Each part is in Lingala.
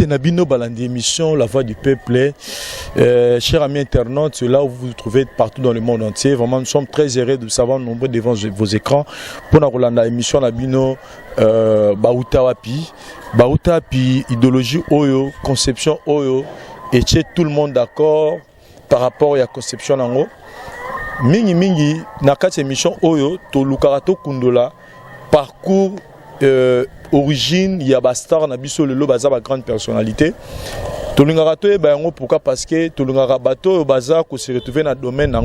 Nabino Balandi émission La Voix du Peuple. Chers amis internautes, c'est là où vous vous trouvez partout dans le monde entier. Vraiment, nous sommes très heureux de savoir nombreux devant vos écrans pour la émission Nabino Bauta Wapi. Bauta Wapi, idéologie Oyo, conception Oyo, et chez tout le monde d'accord par rapport à la conception Nango. Mingi, na cette émission Oyo, to Lukarato Kundola, parcours. Origine, il y a Bastar, Nabiso, le Baza, ma grande personnalité. Tolungarato est bien pourquoi parce que Tolungarabato, Baza, qu'on se retrouve dans le domaine,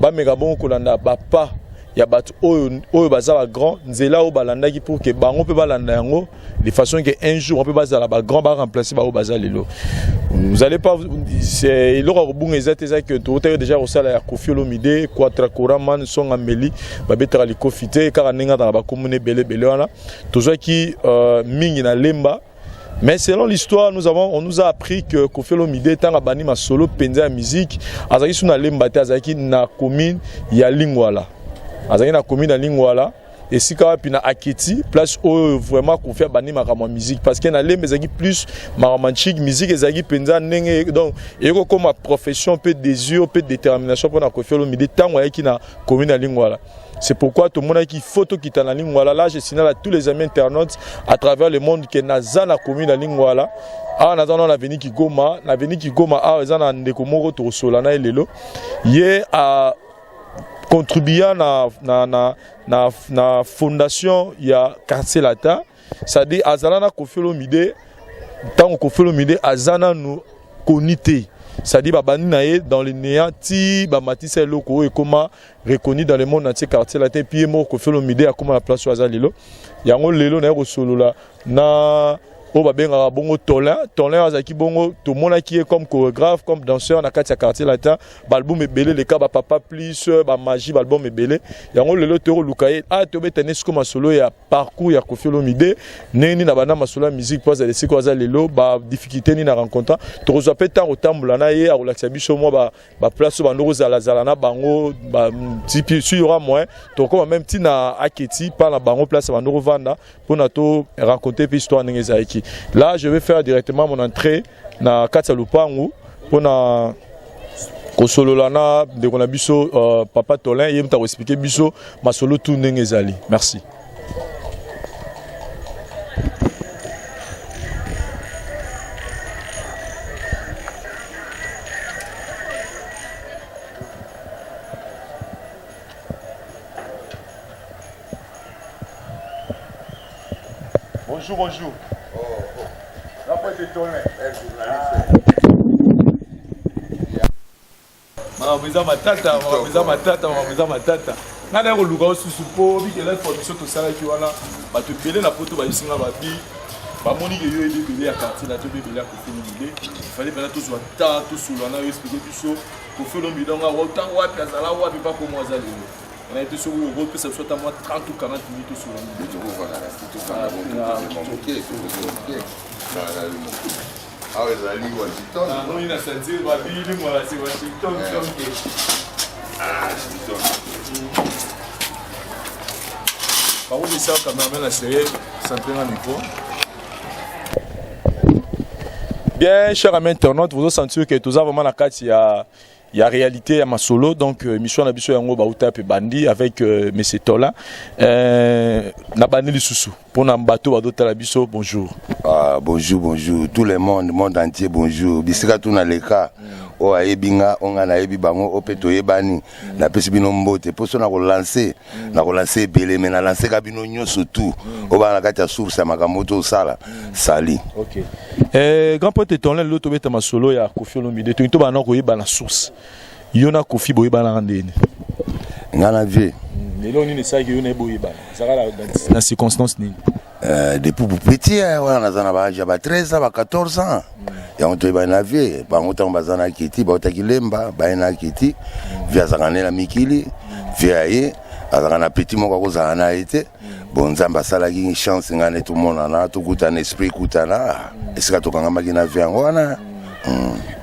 ba megabon kolanda bapa, il y a bat o Baza la grand, Nzela au balanda qui pour que bango peut balanda yango, de façon que un jour on peut baza la grand ba remplacer ba au Baza lelo. Vous allez pas, c'est il aura bon exact que tout est déjà au salaire Koffi Olomide, Quatra Koraman, Son Ameli, Babetra li Kofite, Karanenga dans la commune belé wana, tout ça qui mingi na lemba. Mais selon l'histoire, on nous a appris que Koffi Olomide tant abani ma solo penza musique, azaki suna lemba te azaki na commune ya Lingwala. Azaki na commune ya Lingwala. Et si quand on a Aketi, place où vraiment qu'on fait bani ma musique parce qu'il y a les plus romantique musique et penza donc et comme ma profession peut désir peut détermination pour na Koffi Olomide tant qui na commune à Lingwala. C'est pourquoi tout le monde qui photo qui est dans la Lingwala là je signale à tous les amis internautes à travers le monde que na la commune à Lingwala. Ah na dans l'avenue qui Goma ah na ndeko moko to solana elelo yé à contribuer na fondation ya quartier lata c'est-à-dire azalana Koffi Olomide tant Koffi Olomide azana nous konité c'est-à-dire babani nae dans le néant ti ba matisa loko et comment reconnu dans le monde entier quartier lata puis mo Koffi Olomide a comment la place azalelo yango lelo na ko solola na o babenga bongo Tolin azaki bongo to mona qui est comme chorégraphe comme danseur na kati ya quartier latin balbum ebele le ka ba papa plus ba magie balbum ebele yango lelo tero lukaye a to betenes comme solo ya parcours ya Koffi Olomide neni na bana masolo musique pose de siko za lelo ba difficulté ni na rencontre to zo peta otambula na ye a relaxa biso mo ba place ba ndoko za la na bango ba tipi sur y aura moins to comme même ti na Aketi par la bango place ba ndoko vanda pour na to raconter histoire nengeza iki. Là, je vais faire directement mon entrée dans Katsalupangu pour na Kosololana de Konabiso Papa Tolin et m'ta expliquer biso ma solo tout nengezali. Merci. Bonjour. Matata. Nana ko luka osusu po bi ke la production to sala ki wana ba to belé na photo ba isinga ba bi ba moni ke yo ede belé ya quartier na to belé ya Koffi Olomide il fallait bela to zo ta to solo na expliquer biso Koffi Olomide nga wa tan wa pesa la wa bi pas comme moi zali on a été sur le groupe que ça soit à moi 30 ou 40 minutes sur Ah ouais, la ligne Washington. Ah non, il a senti la ligne moi c'est Washington. Ah, Washington. Par où ça quand même la série centrée en micro. Bien, chers amis internautes, vous avez senti que tout ça vraiment la carte il y a réalité à ma solo donc mission na biso yango bauta pe bandi avec monsieur Tola na bandi lisusu pour na bateau badota la biso bonjour. Ah bonjour tout le monde entier bonjour bisika tout na leka o ayebinga onga na yebi bango opeto yebani na pesi bino mbote poso na ko lancer belé mais na lancer ka bino nyoso tout o ba na kati ya source ya makamoto sala sali. OK. Grand pote Tola l'auto beta ma solo ya Koffi Olomide to ba na ko yeba na source. Yona Koffi boye bana ndeni ngana vie lelo nini ça que yona boye bana zakala dans circonstance nini depuis petit wala nazana ba âge ba 13 ans ba 14 ans ya on to bana vie ba ngota bazana kiti ba utakilemba ba ina kiti via zakana la mikili via ye azana petit moko ko zakana été bon nzamba sala ki chance ngane tout monde na to kutana esprit kutana esika to kanga makina vie ngwana.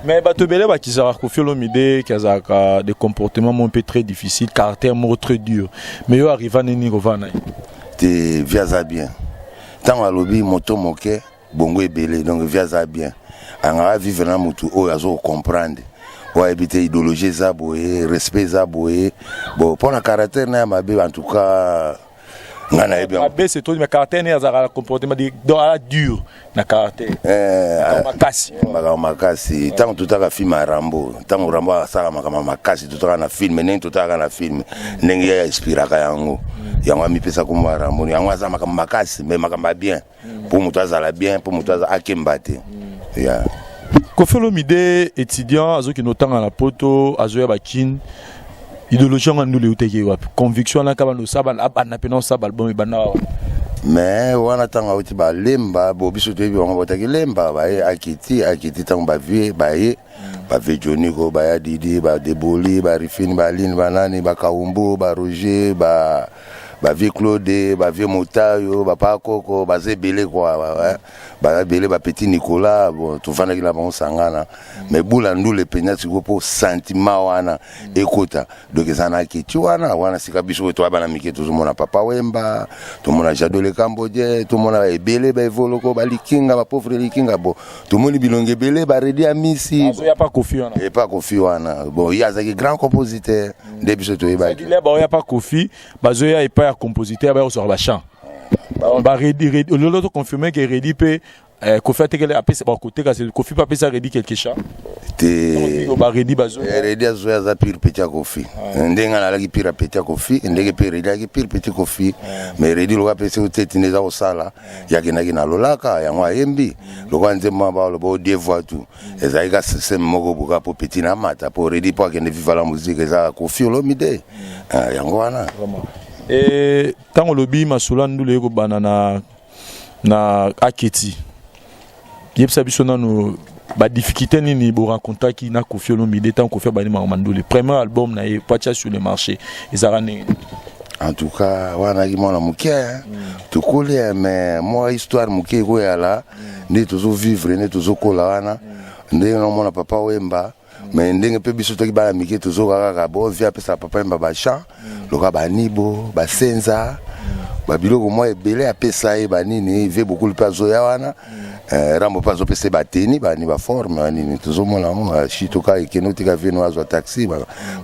Mais Batobele qui sera Koffi Olomide qui a des comportements un peu très difficiles, caractère très dur. Mais il arrive à Nini Rovana. Te via bien. Tant à lobby moto moke bongo ebele donc via za bien anga vivre na mutu oyo azo comprendre ouais éviter idéologie za boye respect za boye bon pour la caractère na mabe en tout cas ngana bien mabe c'est tout mais caractère ne azara comportement dans la dur na caractère makasi tant tout aka film Rambo tant Rambo asala makasi tout aka na film ne tout aka na film ndenge ya inspira ka yango mi pesa comme Rambo yango azama makasi mais makamba bien pour mutu azala bien pour mutu azala akembate ya Koffi Olomide étudiant azoki notanga na poto azoya bakin idéologie ngandou le uteki wapi conviction na kabano sabal abana pena sabal bon bana mais wana tanga uti ba lemba bo biso tebi wango botaki lemba ba akiti tanga ba vie ba Johnny ko ba Didi ba Deboli ba Rifini ba Lin ba nani ba Kaumbu ba Roger ba vie Claude ba vie Motayo ba Pakoko ba Zebele quoi ba Bele ba Petit Nicolas bon tout fana ki la bon sangana mais bula ndule penya siko po sentiment wana ekota donc ezana kiti wana sika biso to bana mike tout mona Papa Wemba tout mona Jadole Cambodge tout mona ebele ba evoloko ba likinga ba pauvre likinga bon tout moni bilonge bele ba redi amisi ya pas Koffi wana et pas Koffi wana bon il y a des grands compositeurs de biso to eba il y a pas Koffi bazoya et pas compositeur ba sur ba chant ba redi lolo to confirmer que redi pe Koffi atekele apesa ba côté ka c'est Koffi pas pesa redi quelque chose te ba redi bazo redi azoya za pire petit Koffi ndenga na laki pire petit Koffi ndenge pe redi laki pire petit Koffi mais redi lo apesa uteti neza osala yakena kina lolaka yango ayembi lo nzema ba lo bo devoir tout ezaika système moko buka po petit na mata po redi po akende viva la musique za Koffi Olomide yango wana et tango lobi masolandu le ko banana na aketi yebisa biso nanu ba difficulté nini bo rencontre qui na Koffi Olomide tant Koffi bani mamando le premier album na pacha sur le marché ezarane en tout cas wana ki mona mukia to kolia mais moi histoire mukia ko yala ndi toujours vivre ndi toujours kola wana ndi na mona Papa Wemba mais ndenge pe biso to ki bana mike toujours kaka bo via pesa Papa Wemba ba chant loka ba nibo ba senza ba biloko mo ebele apesa e banini ve beaucoup le pazo ya wana Rambo pazo pese bateni bani ba forme nini tuzomona mo shitoka ikenotika vino azo taxi ba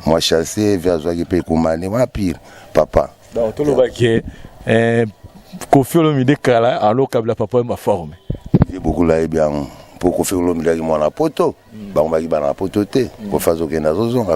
moi chasser via zo ki pe kumani wa pire papa donc tout le baké Koffi Olomide kala alo kabla Papa Wemba forme ve beaucoup la e bien pour Koffi Olomide ki mona poto ba on ba ki bana poto te ko fazo kenda zonga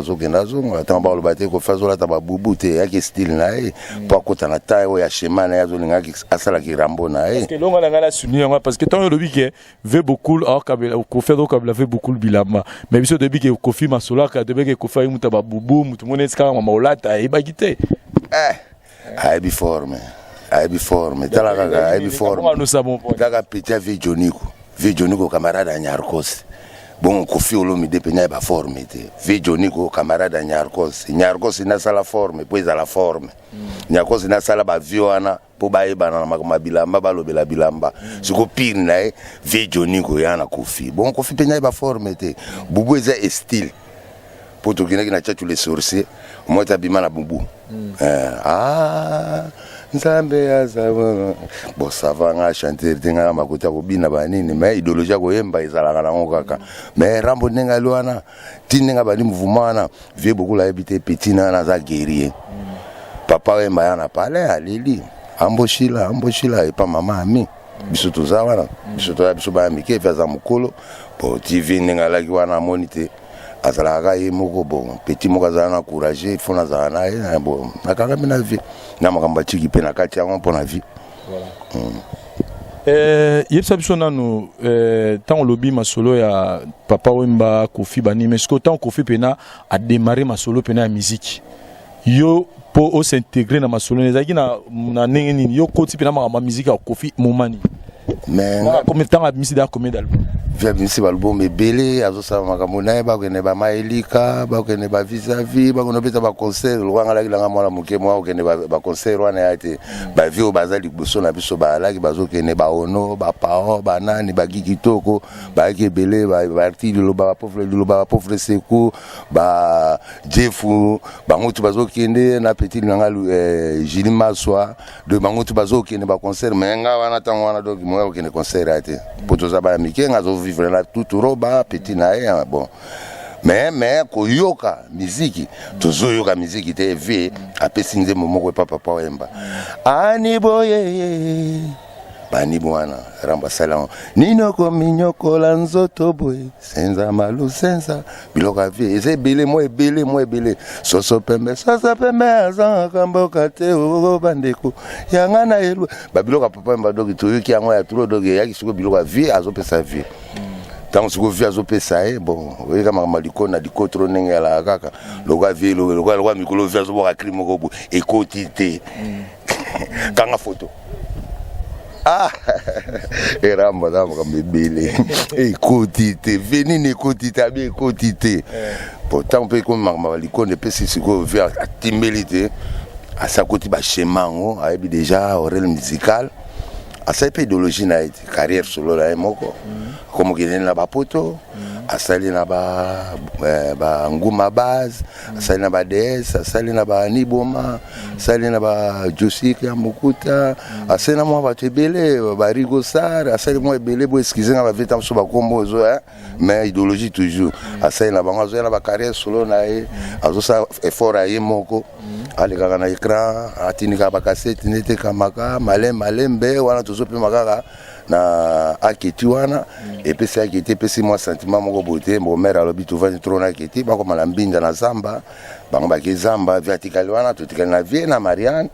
atamba lo bate ko fazo la taba bubute yake style na e pour kota na taille ya shemana ya zolinga ki asala ki Rambo na e parce que longa ngala suni parce que tant lobi ke ve beaucoup alors kabla Koffi do kabla ve beaucoup bilama mais biso debi ke Koffi masola ka debi ke Koffi muta ba bubu mutu mone ska mama olata e bagite ai bi forme tala kaka ai bi forme nous savons kaka petit ve Johnny ko camarade Nyarkos bon Koffi Olomide penya ba forme te ve Johnny ko camarade Nyarkos na sala forme po za la forme Nyarkos na sala ba viona po ba e bana makoma bilamba ba lobela bilamba siko pire na e ve Johnny ko yana Koffi bon Koffi penya ba forme te bubu eza style po to kina kina chachu les sorciers moi tabima na bubu Nzambe ya zaba bo savanga chanter tinga makota ko bina banini mais idéologie ko yemba izalaka na ngokaka mais Rambo nenga lwana tinenga bani mouvement vie beaucoup la habité petit na za guerrier Papa Wemba yana pale alili amboshila et pas maman ami biso tozawana biso ba mike faza mukolo po TV nenga laki wana monite azalaka ye moko bon petit moko zana courage fona zana e bon nakanga mina vie na makamba tiki pe na kati yango mpona vie yebisa biso nanu tant lobi masolo ya Papa Wemba Koffi bani mais ce tant Koffi pena a démarré masolo pena ya musique yo po s'intégrer na masolo nezaki na ndenge nini yo koti pena ma musique ya Koffi momani mais combien de temps a musique da combien d'albums via bimisi balbum ebele azosala makambo na ye bakende bamaelika bakende bavisavi bakonopesa baconcert lokanga alakilanga mwana moke mwa okende baconcert wana ya te bavie oyo baza liboso na biso balaki bazokende baono bapao banani baki kitoko bayaki ebele baarti liloba bapofre seku bajefu bango tu bazokende na petit nanga Jili Maswa de bango tu bazokende baconcert menga wana ntango wana donc moya okende concert ya te po toza baya mike nga azovivre na tutu roba petit na ye bon mais koyoka miziki tozoyoka miziki te vie apesi nzembo moko papa Wemba ani boye bani bwana ramba salon ninoko minyoko la nzoto boye senza malu senza biloka vie eze bele mo ebele soso pembe azanga kamboka te o bandeko yanga na elu babiloka papa Wemba doki toyoki yango ya turo doki yaki siko biloka vie azopesa vie tant que vous avez opé bon, vous voyez comme Maliko na dikotro nenga la kaka, le gars vie le gars Mikolo vient se voir à crime au bout et quotité. Quand la photo. Ah, et madame comme bébé, et quotité, venez ne quotité, bien quotité. Pourtant on peut comme Maliko ne peut se quoi vers timidité à sa côté bas schéma a déjà oreille musicale. À cette idéologie na carrière solo la moko comme qui na ba poto asali na ba nguma base asali na ba DS asali na ba niboma asali na ba Josik ya Mukuta asali na mo ba tebele ba rigosar asali mo ebele bo excuser na ba vita so ba kombo zo mais idéologie toujours asali na bango zo na ba carrière solo na azo sa effort ya moko alikaka na écran atinika ba cassette nete kamaka malembe wana tozope makaka na aketi wana epesi aketi epesi mwa sentiment moko bote mo mère alobi tovandi trop na aketi bakoma na mbinda na zamba bango bakezamba viatikali wana totikali na vie na Marianne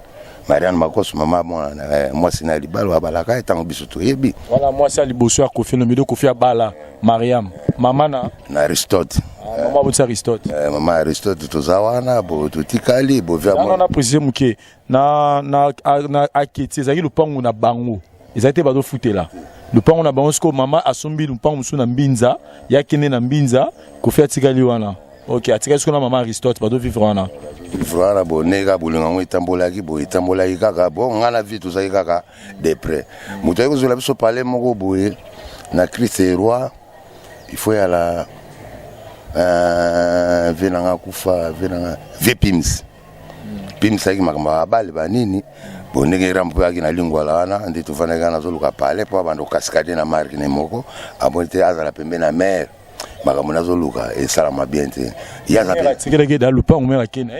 Makoso mama moi sina libalo abalaka etango biso toyebi voilà moi ça liboso ya Kofi Olomide Kofi abala Mariam mama na Aristote mama bo Aristote mama Aristote tozawana bo totikali bo via moi na préciser muke na aketi ezaki lupango na bango ezaki bazo futela lupango na bango sko mama asombi lupango musu na mbinza yakene na mbinza Kofi atikali wana OK atikali sko na mama Aristote bazo vivre wana voilà bon nega bolinga ngo itambolaki kaka bon ngana vie tout ça kaka de près muto ko zola biso parler moko boye na Christ et roi il faut ya la venanga kufa venanga vepims pims aki makamba bale banini bon nega rampo yaki na lingwa la wana ndi tufaneka na zoluka pale po bando cascade na marque ne moko abonte azala pembe na mer makamona zoluka esalama bien te yaza tikele da lupango mera kena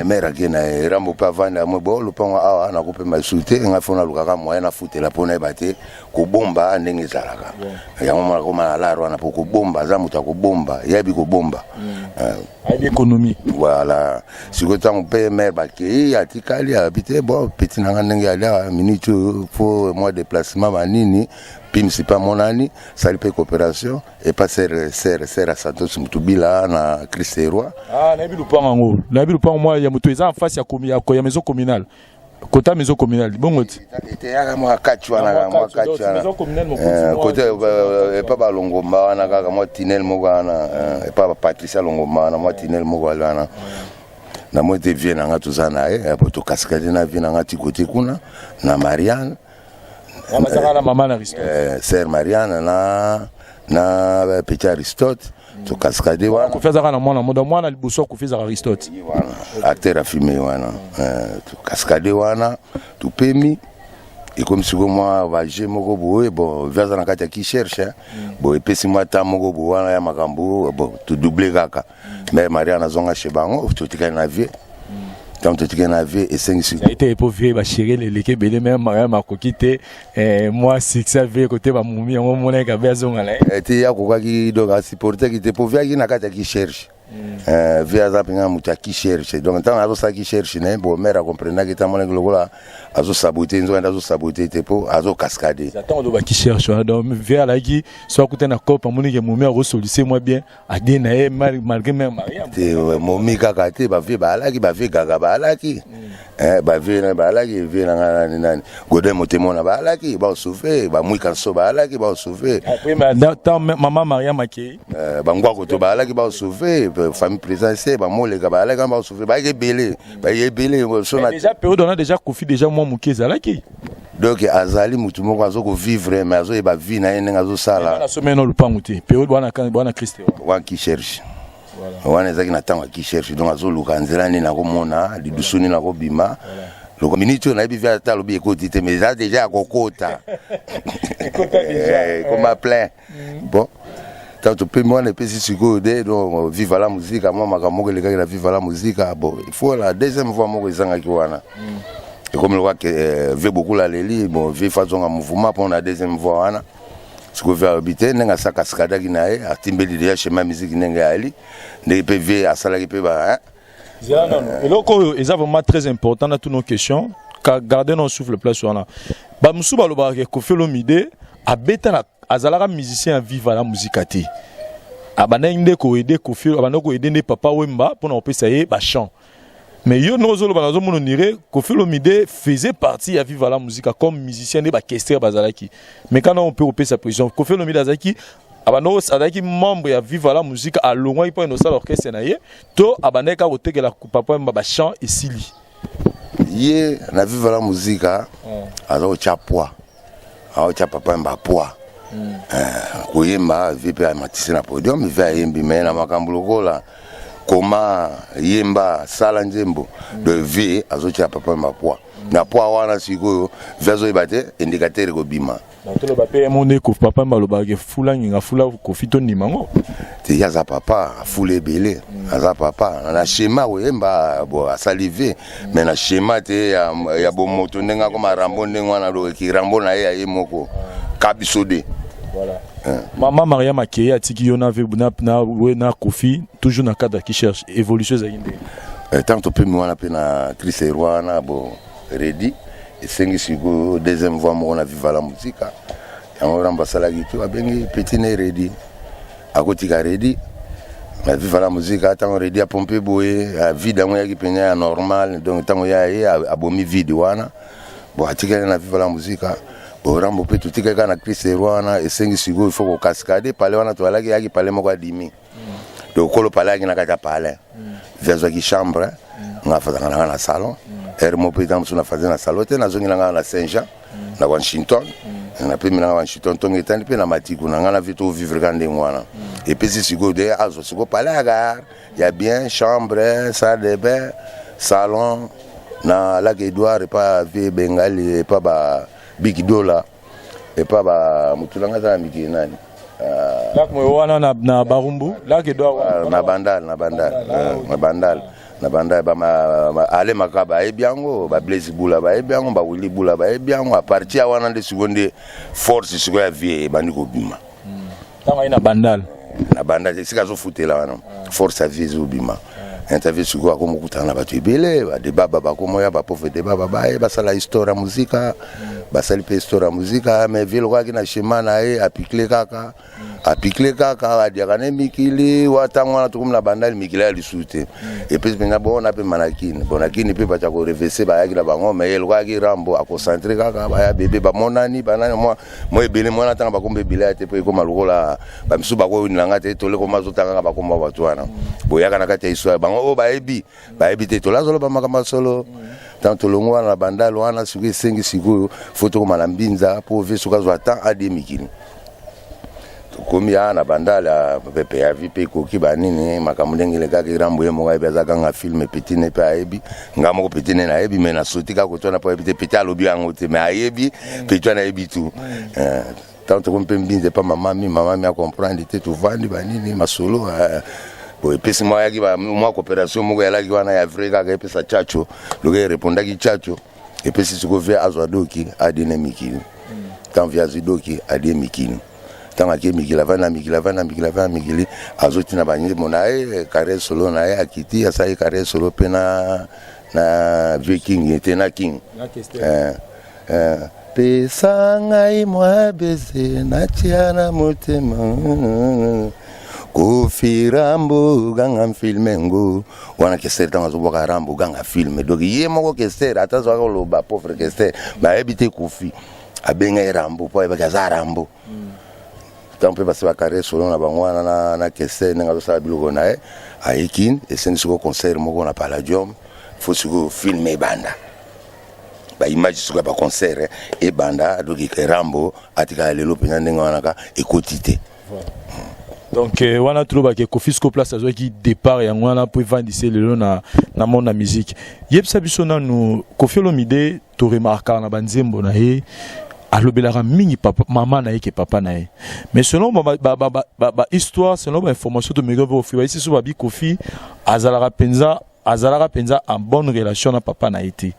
mera kena rambo pa vanda mo bo lupango awa na kupe masute ngafona lukaka moya na futela pona ebate ko bomba ndenge zalaka yango mala ko mala laro na poko bomba za muta ko bomba yabi ko bomba ai économie voilà siko tango pe mer bake atikali habité bon petit nanga ndenge ala minute pour moi déplacement manini Pim c'est pas mon ami, ça fait coopération et pas ser à Santos Mutubila na Christ et roi. Ah na bilu pa ngo. Na bilu pa moi ya mutu eza en face ya maison communale. Kota maison communale. Bongo ti. Était ya moi kachwana maison communale mo côté pas ba longomba wana kaka moi tinel mo wana pas Patricia longomba na moi tinel mo wana. Na moi te vient nga tuzana to cascade na vient nga tikoti kuna na Marianne. Maman Aristote. Sœur Marianne na petit Aristote to cascade wana ko fezaka na mwana liboso ko fezaka Aristote wana acteur a filmé wana to cascade wana to pemi et comme si moi va j'ai moko boye bon vers na kati qui cherche bon epesi moi ta moko bo wana ya makambo bon to doubler kaka mais Marianne azonga chebango to tikana na vie tant que tu as vu et 5 ça a été pour vivre chérie les kebele même Mariam a kokité moi c'est ça veut côté ba mumi on mona ka bezo ngala était ya ko ki donc supporter qui te pour via qui na kata qui cherche via za pinga muta qui cherche donc tant azo ça qui cherche né bon mère comprendre que tamone lokola azo saboter nzo azo saboter te po azo cascader attends on qui cherche donc via la qui soit côté na cop amoni que momi a resoluer moi bien a bien na malgré même mariage te momi kaka te ba vie ba la ki ba vie gaga ba la ki ba vie na ba la ki vie na nani godem motemona ba la ki ba souffrir ba mui kanso ba la ki ba souffrir après tant maman Maria Makei bangwa ko to ba la ki ba souffrir famille présence ba mo le ga ba la ki ba souffrir ba ye belé so na déjà période on a déjà Kofi déjà moi mukeza la ki donc azali mutu moko azo ko vivre mais azo e ba vie na yene azo sala na semaine le pangu te période bwana Christ wa qui cherche wana ezaki na ntango qui cherche donc azo luka nzela nini nakomona lidusuni nakobima loko minute on a bi via ta lobi ekoti te mais ça déjà akokota ekota déjà comme plein bon tant tu peux moi ne peux si de donc vive la musique moi makamoko le gars la vive la musique bon il faut la deuxième fois moi ezanga ki wana et comme le roi que veut beaucoup la leli bon veut façon un mouvement pour la deuxième fois wana ce que veut habiter nenga sa cascade ki nae atimbeli déjà chemin musique nenga ali ne peut ver à salari peut ba non et loko est vraiment très important dans toutes nos questions car garder nos souffle place wana ba musu ba loba ke Koffi Olomide abeta na azalaka musicien vivre la musique ati abana inde ko aider Koffi abana ko aider ne papa Wemba pour na opesa ye ba chant mais yo nozolo banazo mononire Koffi Olomide faisait partie à vivre la musique comme musicien de ba orchestre bazalaki mais quand on peut opesa position Koffi Olomide azaki abano azaki membre ya vivre la musique a longwa ipo no sala orchestre na ye to abana ka otegela papa Wemba ba chant esili ye na vivre la musique azo chapwa azo chapapa Wemba poa kuyemba vipe amatisi na podium via yembi mais na makambo lokola koma yemba sala nzembo de vie azotia papa mapwa na poa wana sikoyo vezo ibate indicateur ko bima na tolo ba pe monde ko papa maloba ke fula nginga fula ko fito nimango te yaza papa fule belé aza papa na schéma yemba bo asalive mais na schéma te ya bo moto ndenga ko marambo ndengwa na lo ki rambo na ye moko kabisode. Voilà. Maman Maria Makei a dit qu'il y en avait na Kofi toujours dans le cadre qui cherche évolution zaïndé. Tant on peut me voir na Chris Erwana bon ready et cinq sigo deuxième fois moi on a viva la musique. On remplace la guitare bengi petit né ready. A côté ka ready. La viva la musique tant ready a pomper boye a vida moi qui penya normal donc tant ya a bomi vide wana. Bon atika na viva la musique. Borambo pe tutika kana Chris Erwana esengi sigo il faut ko cascade pale wana to alaki yaki pale moko adimi donc kolo pale yaki na kata pale vezo ki chambre nga fazanga na salon mo pe dans na fazanga na salon te na zongi na na Saint-Jean na Washington na pe mina Washington tongi tani pe na matiku na ngana vito vivre kande ngwana et puis sigo de azo sigo pale ya bien chambre salle de bain salon na la Edouard pas vie bengali et pas ba Big Dollar et pas ba mutulanga za miki nani là mo wana na barumbu là ke do na bandal ba ma ale makaba e biango ba Blaise Bula ba e biango ba Willy Bula ba e biango a partir wana de seconde force siko ya vie bandi ko bima tanga ina bandal sika zo futela wana force a vie zo bima interview siko ko mukutana ba tibele ba de baba ba ko moya ba pauvre de baba ba e ba sala histoire musique basali pe histoire musique mais vile kwa kina shimana apikle kaka adiakane mikili watangwana tukumla bandali mikili ali sute et puis penga bona pe manakini pe bacha ko reverser ba yakila bango mais ele kwa ki rambo a concentrer kaka ba ya bébé ba monani banani moi ebele mona tanga ba kombe bila te pe ko malukola ba misu ba ko nanga te tole ko mazotanga ba komba batwana boyaka na kati histoire bango ba ebi te tolazo ba makamba solo tanto longwa na bandalo wana suki sengi sikoyo foto ko malambinza po ve suka zo ata adi mikini to komi na bandala pepe ya vipe ko ki banini makamulengele ka ki rambo ye mo ga beza kanga film petit ne pa ebi ngamo ko petit ne na ebi me na sotika ko tona po ebi te petit alobi angote me ayebi petit na ebi tu tanto ko mpembinze pa mama mi a comprendre te to vandi banini masolo bo epesi mwa yaki ba mwa coopération moko yalaki wana ya Afrika ka epesa chacho loke répondaki chacho epesi siko via azwa doki adine mikini tant via zidoki adine mikini tanga ke mikila vana mikili azoti na banyi monae carré solo na akiti asai carré solo pena na viking était na king pesangai mwa bese na tiana motema Kofirambo ganga filme ngo wana kester tanga zoboka rambo ganga filme donc ye moko kester atazo akolo ba pauvre kester ba ebite kofi abenga rambo po eba kaza rambo tampe basi ba carré solo na bangwana na kester nga zo sala biloko na aikin esen siko concert moko na Palladium faut siko filme banda ba image siko ba concert e banda donc rambo atika lelo pena ndenga wana ka ekotite. Donc wana tuloba ke Kofi Sco place azo ki départ ya ngwana pour vendre lelo na monde na musique. Yebsa biso na nous Koffi Olomide to remarquer na banzembo na ye alobelaka mingi papa maman na ye ke papa na ye. Mais selon ba histoire, selon ba information to mega vo fi ici so ba bi Kofi azalaka penza en bonne relation na papa na été.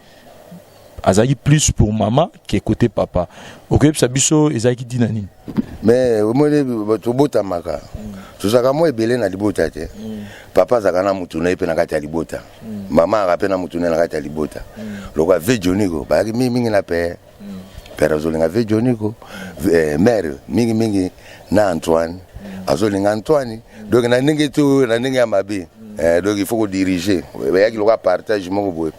Azaki plus pour maman que côté papa. Ok, ça biso ezaki dinani. Mais au moins to bota maka. To saka mo ebele na libota te. Papa zakana mutuna epe na kati ya libota. Mama akapena mutuna na kati ya libota. Lokwa ve Joniko, ba mingi na pe. Père azolinga ve Joniko, mère mingi na Antoine. Azolinga Antoine. Donc na ndenge to na ndenge ya mabe. Donc il faut qu'on diriger. Il y a qui le partage mon boy.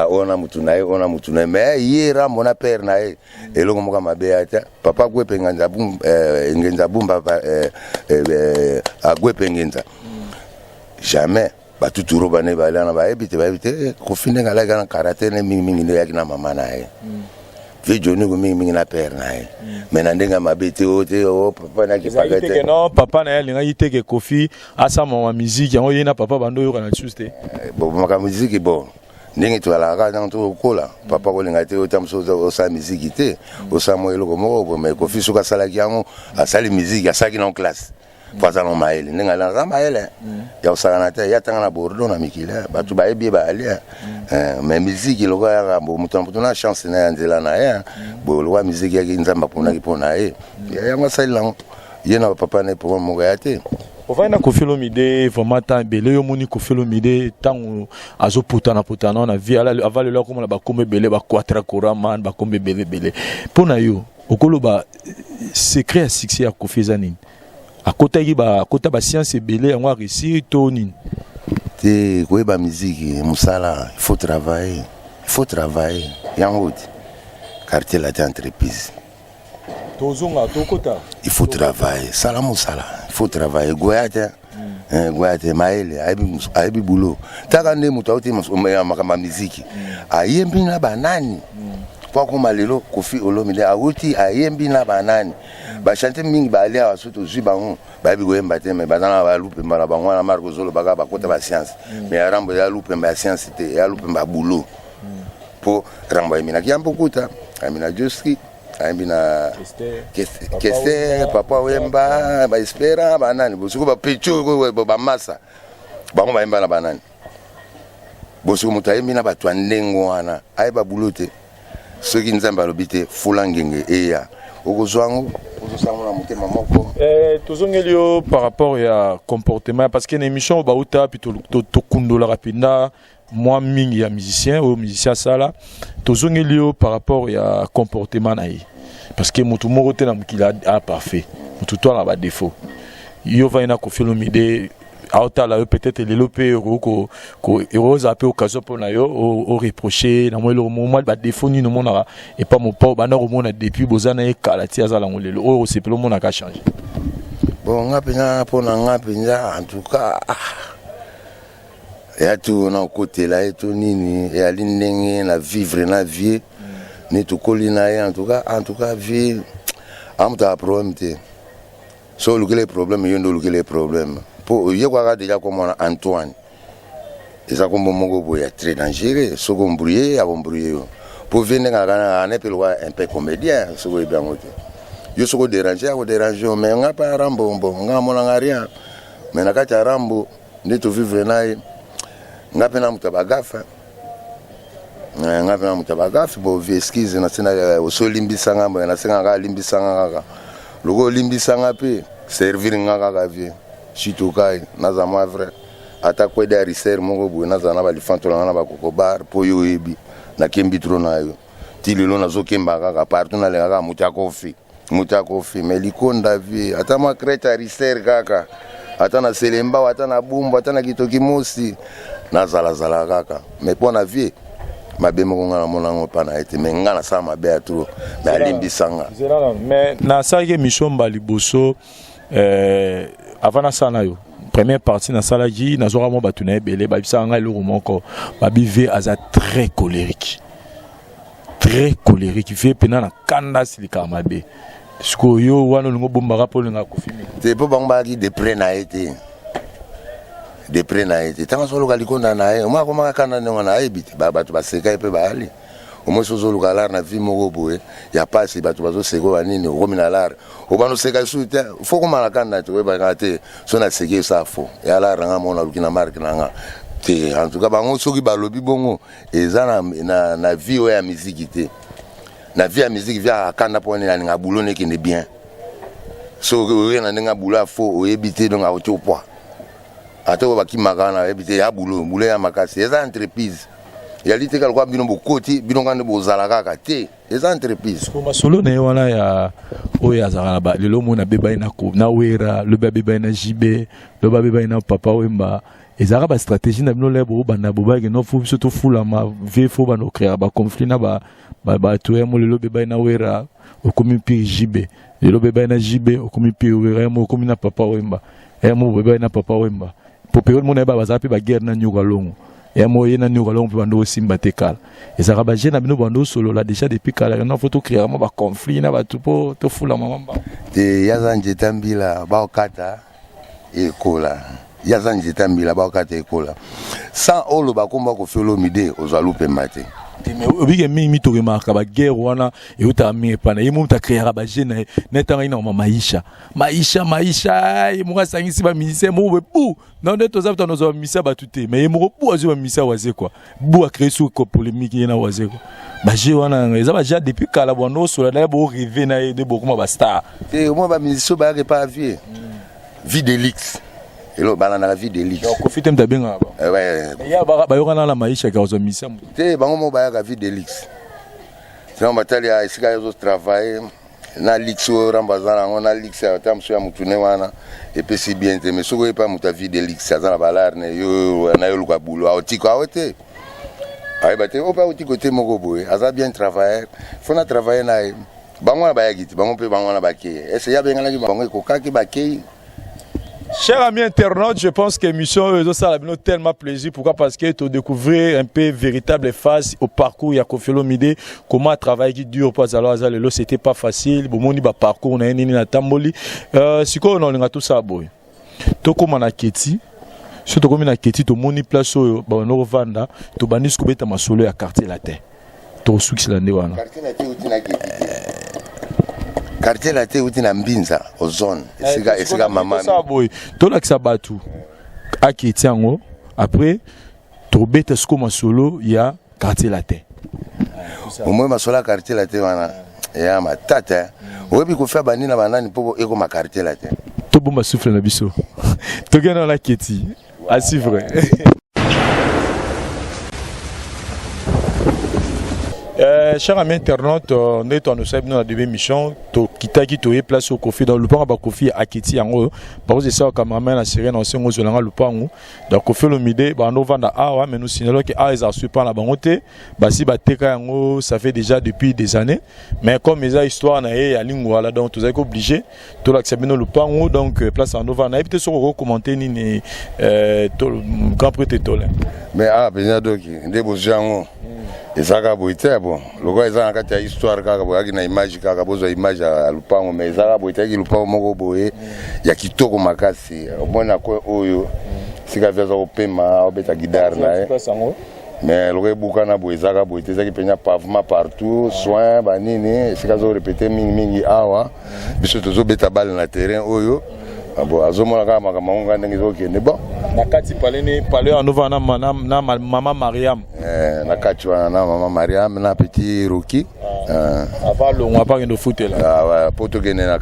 On a mutuna mais hier mon père na et le comme ma beata papa gwe pengenza bum ngenza bumba a gwe pengenza jamais ba tuturo bane balana ba ebite ko finenga la kana karate ne mingi ne yakina mama na e vejoni ko mingi na père na e mais na ndenga mabete ote o papa na ki pagate non papa na linga yiteke Kofi asa mama musique yango yena papa bando yo kana juste bon maka musique bon ndenge to ala ka tanto kola papa ko linga te otamso o sa musique te o sa mo eloko moko mais Kofi suka sala kiango asali musique asaki na classe poza no maele ndenge ala za maele ya osala na te ya tanga na Bordeaux na mikila batu ba ebi ba ali mais musique loko ya rambo mutambo na chance na nzela na ya bo lwa musique ya nzamba pona ki pona ya ngasali lango yena papa ne po mo ga te. Ovana Koffi Olomide vraiment tant belé yo moni Koffi Olomide tant azo putana na vie ala avale lo comme ba kombe belé ba kwatra koraman ba kombe belé pona yo okoloba secret à succès à Koffi zanine à côté ba science belé on réussir tonin te ko ba musique musala il faut travailler yango quartier la entreprise il faut travailler il faut travailler goyate maele aibi boulot taka nde mutu auti makamba muziki ayembi na banani kwa kuma lelo Koffi Olomide auti ayembi na banani ba chanter mingi ba alia wasuto zwi bango ba bi goyemba te me bazana ba lupe mbala bango na Marco Zolo baka ba kota ba science mais arambo ya lupe mba science te ya lupe mba boulot po rambo emina kiambo kuta amina joski ambina keste papa wemba ba espera banani bosuko ba pecho ba massa bango ba emba na banani bosuko mutaimbi na batwa ndengo wana ai ba bulote soki nzamba lobite fulangenge eya okozwango ozosango na mutema moko tozongelio par rapport ya comportement parce que une émission ba uta pito to kundola rapida moi mingi ya musicien sala tozongelio par rapport ya comportement na ye parce que mutu moko te na mukila a parfait mutu to na ba défaut yo va ina Koffi Olomide auta la peut-être lelo pe ko heureuse a peu occasion pour na yo o reprocher na mo le moment ba défaut ni no mona et pas mon pas ba na remona depuis bozana e kala ti azala ngolelo o c'est pe le monde a changé bon ngapina pona ngapinja en tout cas et à tout na côté là et tout nini et à l'indenge na vivre na vie ni to kolina en tout cas vie amta problème te so le problème yo ndo le problème pour yo kwa déjà comme Antoine et ça comme mongo boya très dangereux so ko mbrouiller a mbrouiller pour venir na ne pelwa un peu comédien so ko bien moto yo so ko déranger mais nga pa rambo nga mona ngaria mais na kati rambo ndi to vivre naye nga pena mutabagafa bo vie excuse na sina so limbisanga mo na singa ga limbisanga Logo limbisanga pe servir ngaka ka vie. Chitokai naza ma vrai. Ata kwa da riser moko bu naza na ba lifantola na ba kokobar po yo ebi na kembi tro na yo. Tililo na zo kemba kaka partout na lenga muta kofi. Muta kofi mais likonda vie. Ata ma kreta riser kaka. Ata na selemba ata na bumba ata na kitoki mosi naza la kaka. Mais pour na vie mabe moko ngana monango pana ete mais ngana sa mabe atro mais alimbisanga. Mais na sa ke mishomba liboso avant ça yo première partie na sala ji na zora mo batuna ebele ba bisanga le moko ba bive aza très colérique fait pena na kanda silika mabe sko yo wana lungo bomba rapport nga kofimi te po bangba ki de prena été tanga solo kalikonda na e mwa koma kana na ebiti ba batu baseka pe ba ali omo sozo lukalar na vi moko boye ya pasi batu bazo seko banini okomina lar obano seka sute fo koma la kanda to ba ngate so na seke sa fo ya la ranga mona lukina marque nanga te en tout cas bango soki balobi bongo eza na vie ya musique te na vie ya musique via kanda pone na nga bulone ki ne bien so we na nga bula fo oyebite donc a otopwa ato ba ki magana ebite ya bulo ya makasi eza entreprise ya liteka kwa bino bokoti bino ngande bozala kaka te eza entreprise ko masolo na wana ya oya zala ba lelo mona beba ina ko na wera le beba ina jibe le beba ina papa wemba ezara ba stratégie na bino lebo bana bobage no fu surtout fula ma ve fo ba no créer ba conflit na ba to ya mo lelo beba ina wera okomi pi jibe lelo beba ina jibe okomi pi wera mo okomi na papa wemba mo beba ina papa wemba po période mona ba bazapi ba guerre na nyuka longo et moi il y a une nouvelle langue bando aussi mbatekal et ça rabaje na bino bando solo là déjà depuis kala na photo créer ma conflit na ba tout pour te fula mama te yazanje tambila ba okata ekola yazanje tambila ba okata ekola sans olo ba komba ko felo mide ozalupe mate mais obige mi to remarque ba guerre wana et uta mi pana yemu ta créer rabaje na netanga ina maisha et moi sangisi ba ministère mo bu non de tous autres nos ministères ba tuté mais mo bu azu ba ministère waze quoi bu a créer sous ko polémique na waze quoi ba je wana eza ba ja depuis kala bono so la bo rêver na de beaucoup ma ba star et moi ba ministère ba pas vie de luxe et là ba na la vie de luxe donc profite mta benga ba ouais ya ba yo kana la maisha ka zo ministère te bango mo ba ya vie de luxe c'est on batali ya isika yo travailler na lixo rambazana ngona lixa tamso ya mutune wana et si bien te mais soko pas muta vie de lixa za na balar ne yo na yo luka bulo aotiko aote ay bate o pa otiko te moko boye aza bien travailler faut na travailler na bango na bayagiti bango pe bango na baké essayer ya benga na bango ko kaki baké. Chers amis internautes, je pense que l'émission ça a tellement plaisir. Pourquoi? Parce que tu découvrir un peu véritable phase au parcours Koffi Olomide, comment travailler qui dure pas alors c'était pas facile. Bon moni ba parcours na nini na tamboli. Siko on a tout ça boy. To comme na keti. Surtout comme na keti to moni place ba no vanda, to banis ko beta masolo ya quartier latin. To suki la ne wana. Quartier latin utina keti. Quartier latin utina mbinza o zone. Esika mama. Ça boy. To la kisa batu. A keti ango. Après to beta sko masolo ya quartier latin. Au moins masolo quartier latin wana. Ya matata. Obi ko fa banina banani po eko ma quartier latin. To bomba souffle na biso. To gana la keti. À suivre. Chers amis internautes, nous sommes dans la deuxième émission. Kitaki toye place au Koffi dans le pan ba Koffi akiti yango. Parce que ça cameraman a série dans son zolanga le pan. Donc Koffi Olomide ba no vanda awa mais nous signalons que a ça suit pas la bangote. Ba si ba teka yango ça fait déjà depuis des années. Mais comme les histoire na ya lingwa là donc tous est obligé to l'accepter le pan donc place en vanda et peut-être sur commenter ni grand prêtre tole. Mais besoin donc des beaux gens. Ezaka boite bon loko ezana kati ya histoire kaka boyaki na image kaka bozo image ya lupango mais ezaka boite ki lupango moko boye ya kitoko makasi omona ko oyo sika vyaza opema obeta guidar na mais loko ebuka na boye ezaka boite ezaki penya pavement partout soin banini sika zo répéter mingi awa biso tozo beta balle na terrain oyo bon azomona kaka makambo ndenge ezokende bon nakati palé en novana na maman Mariam nakati wana na maman Mariam na petit Roki avant le on pas de foot là ouais poto gene na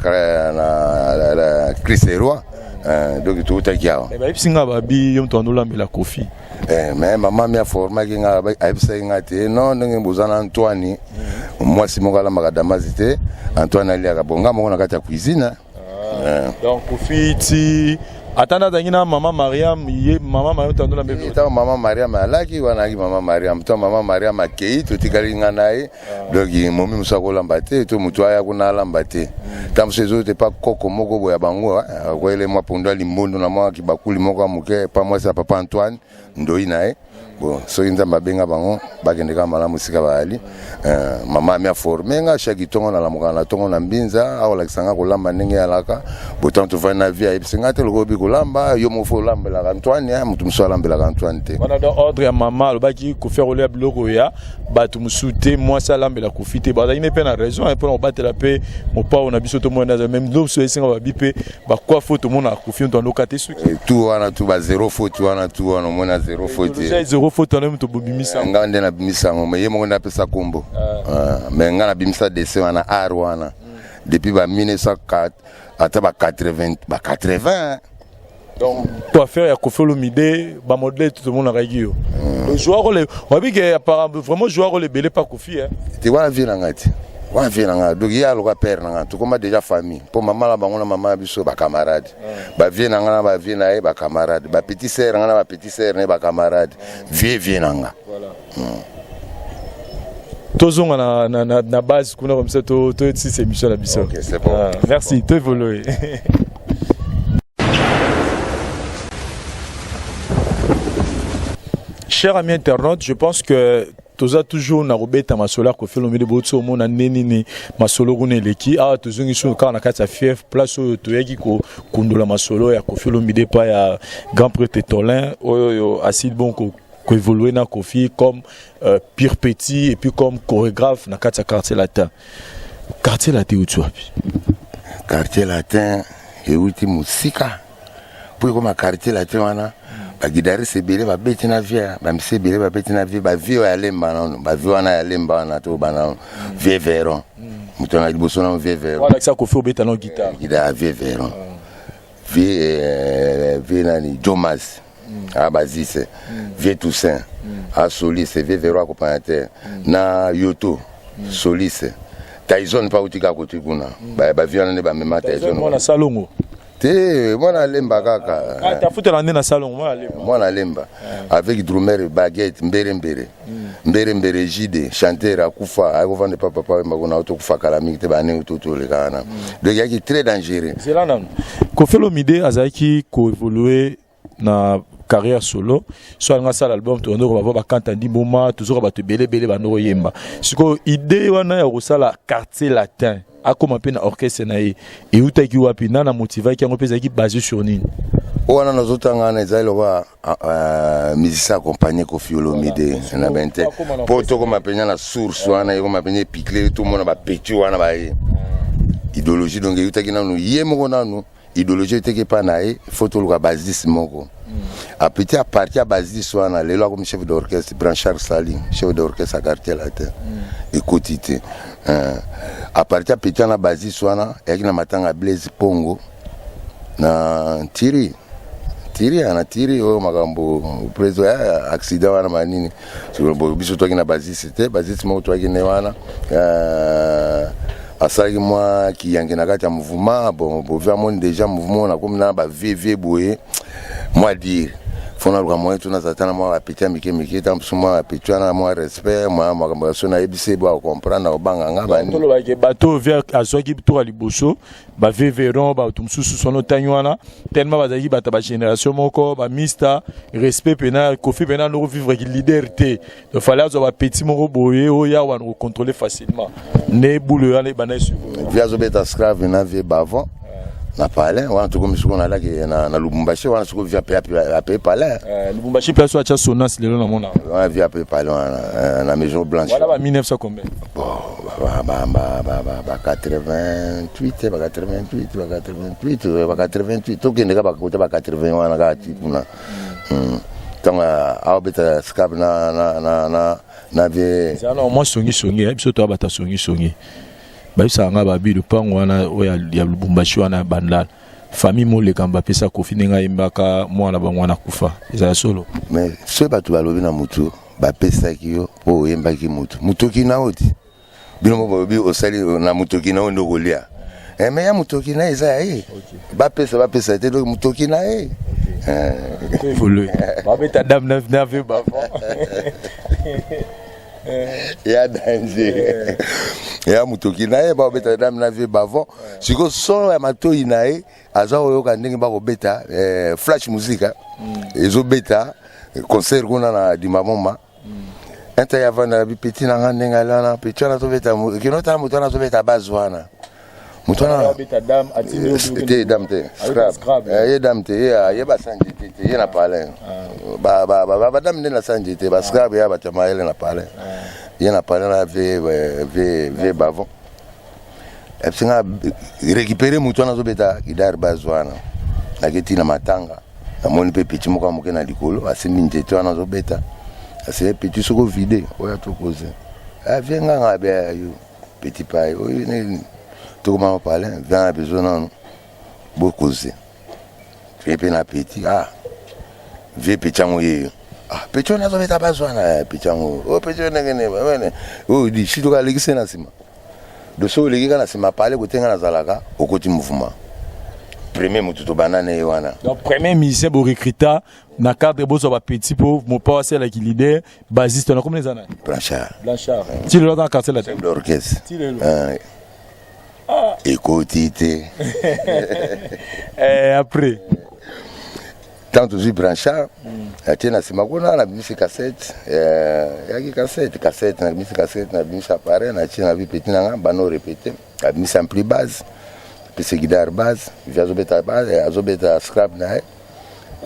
Chris Leroy donc tout à kiao et ba singa ba bi yom to ndola la Kofi mais maman mia forma ki nga ba ayibisa ngate non ndenge bozana Antoine moi si mon gala makadama zite Antoine ali akabonga moko na kati ya cuisine donc Kofi ti atanda dangina maman Mariam ye maman Mariam to ndola mbele to maman Mariam alaki wana ki maman Mariam to maman Mariam akei to tikali nganae donc momi musako lambate to mutu aya kuna lambate tam sezo te pa koko moko boya bango ko ele mwa pondo limbondo na mwa kibakuli moko amuke pa mwa sa papa Antoine ndoi nae bon so inza mabenga bango bakende kama la musika bali mama mia formenga shaki tongo na lamuka na tongo na mbinza au lakisanga kolamba ndenge alaka botant to va na via ibsinga te lokobi kolamba yo mo fo lamba la Antoine mutu muso lamba la Antoine te wana do ordre ya mama lobaki ko faire ole biloko ya batu musute moi ça lamba la kofite ba ine pe na raison et pour battre la paix mon pa on a biso to mo na même do so esinga ba bipe ba quoi faute mo na kofi on doit kate suki tout wana tout ba zéro faute wana tout wana mo na zéro faute zéro faute on to bimisa ngande na bimisa ngo me yemo na pesa kombo mais ngana bimisa dessin wana art wana depuis ba 1904 ata ba 80 donc pour faire ya Koffi Olomide ba modèle tout le monde a régio le joueur le on a vu que apparemment vraiment joueur le belé pas Koffi hein tu vois la vie ngati wa vie ngati donc ya lo ka père ngati comme déjà famille pour maman la bango na maman biso ba camarade ba vie ngana ba vie na ba camarade ba petit sœur ngana ba petit sœur ne ba camarade vie nanga voilà tozonga na base kuna comme ça to c'est émission la biso OK c'est bon merci to évoluer. Chers amis internautes, je pense que toza toujours na robeta masola ko fait le milieu botso mona neni masolo rune leki tozungi so ka na kati ya fief place to yaki ko kundola masolo ya ko fait le milieu pa ya grand prêtre Tolin oyo acide bon ko évoluer na Koffi comme pire petit et puis comme chorégraphe na kati ya quartier latin où tu habites quartier latin et uti musika pour comme quartier latin wana ba gidari sebele ba beti na via ba msebele ba beti na via ba vio ya lemba na ba vio na ya lemba na to bana vie veron mutona liboso na vie veron wala ça Koffi obeta na guitare gida vie veron vie na ni Jomas Bazise vie Toussaint a Soliste vie veron accompagnateur na Yoto Soliste Tyson pa utika côté kuna ba vio na ba mema Tyson na salongo te mwana lemba kaka ta futa la na salon mwana lemba avec drummer baguette mbere jide chanteur akufa akuvande papa makona auto kufa kala mingi te bane utoto le kana donc yaki très dangereux c'est là non Koffi Olomide azaki ko évoluer na carrière solo soit nga sala album to ndoko baba bakanta ndimoma toujours ba te belé ba ndoko yemba siko idée wana ya kosala quartier latin akoma pe na orchestre na ye et utaki wapi na motiva ki ngo peza ki basé sur nini wana nazotanga na ezali loba musicien accompagné Koffi Olomide na bente poto koma penya na source wana yeko mapenya piquer tout monde ba petit wana ba idéologie donc utaki nanu yemo nanu idéologie utaki pa na ye photo luka basis moko à petit à partir à basis wana lelo comme chef d'orchestre Branchard Sali chef d'orchestre à quartier latin écoutité à partir à petit na basis wana yaki na matanga Blaise Pongo na tiri o makambo preso ya accident wana manini so biso toki na basis te basis mo toki ne wana asaki moi qui yangi na kati ya mouvement bon vraiment déjà mouvement na comme na ba VV boye moi dire fona luka moyo tuna zatana moi apitia mike tamsu moi apitia na moi respect moi makambo so na ebise bo comprendre na obanga ngaba ni tolo ba ke bato via azoki tour liboso ba veveron ba tumsusu sono tanywana tellement bazaki bata ba génération moko ba mista respect pena Koffi pena no vivre qui leaderité il fallait avoir ba petit moko boye o ya wan ko contrôler facilement ne boule ale bana su via zo beta scrave na vie bavon na palais wana tokomi siko na laki na Lubumbashi wana siko via pe palais Lubumbashi place wa cha Sonas lelo na mona wana via pe palais wana na Maison Blanche voilà ba 1900 combien bon ba 88 ba 88 tokende ka ba kota ba 80 wana ka tipuna tanga abeta scrap na vie zana au moins songi biso to abata songi baisa nga babi le pango wana oya ya Lubumbashi wana bandala famille mole kamba pesa kofi nenga imbaka mwana bango wana kufa eza solo mais ce batu balobi na mutu ba pesa kiyo po yembaki mutu kina oti bino bobi osali na mutu kina ndo kolia mais ya mutu kina eza ba pesa te do mutu kina évolue ba beta dame na vu ba ya danger ya mutoki naye ba beta dame na vie bavon siko son ya matoi naye aza oyoka ndenge ba ko beta flash musique ezo beta concert kuna na Dimamoma enta ya vana bi petit na ndenga lana petit na to beta kinota muto na to beta bazwana muto na beta dame atini te dame te scrap ye dame te ye ba sanje te ye na palais ba dame na sanje te ba scrap ya ba tamaele na palais ye na palais na ve bavon epsinga récupérer muto na zo beta idar bazwana na kiti na matanga na moni pe petit moka moke na likolo asimbi njeto na zo beta c'est petit soko vide oya to cause venga ngabe yo petit pai oyo ne to comment parler vient besoin non beaucoup c'est puis na petit vie petit ngo yo petit na zo beta bazwana petit ngo petit ngene bane di shito ka legise na sima de so legika na sima parler ko tenga na zalaka okoti mouvement premier mutu to banane wana donc premier musicien bo recruta na cadre bozo ba petit pour mon pas c'est la qui leader bassiste na combien d'années Blanchard tu le dans quartier la tête l'orchestre écoutez et après tant toujours Blanchard atena sima kona na musique cassette yaki cassette na musique cassette na musique appareil na tina vi petit na bano répéter la musique en plus base pese guitare base via base azobeta scrap na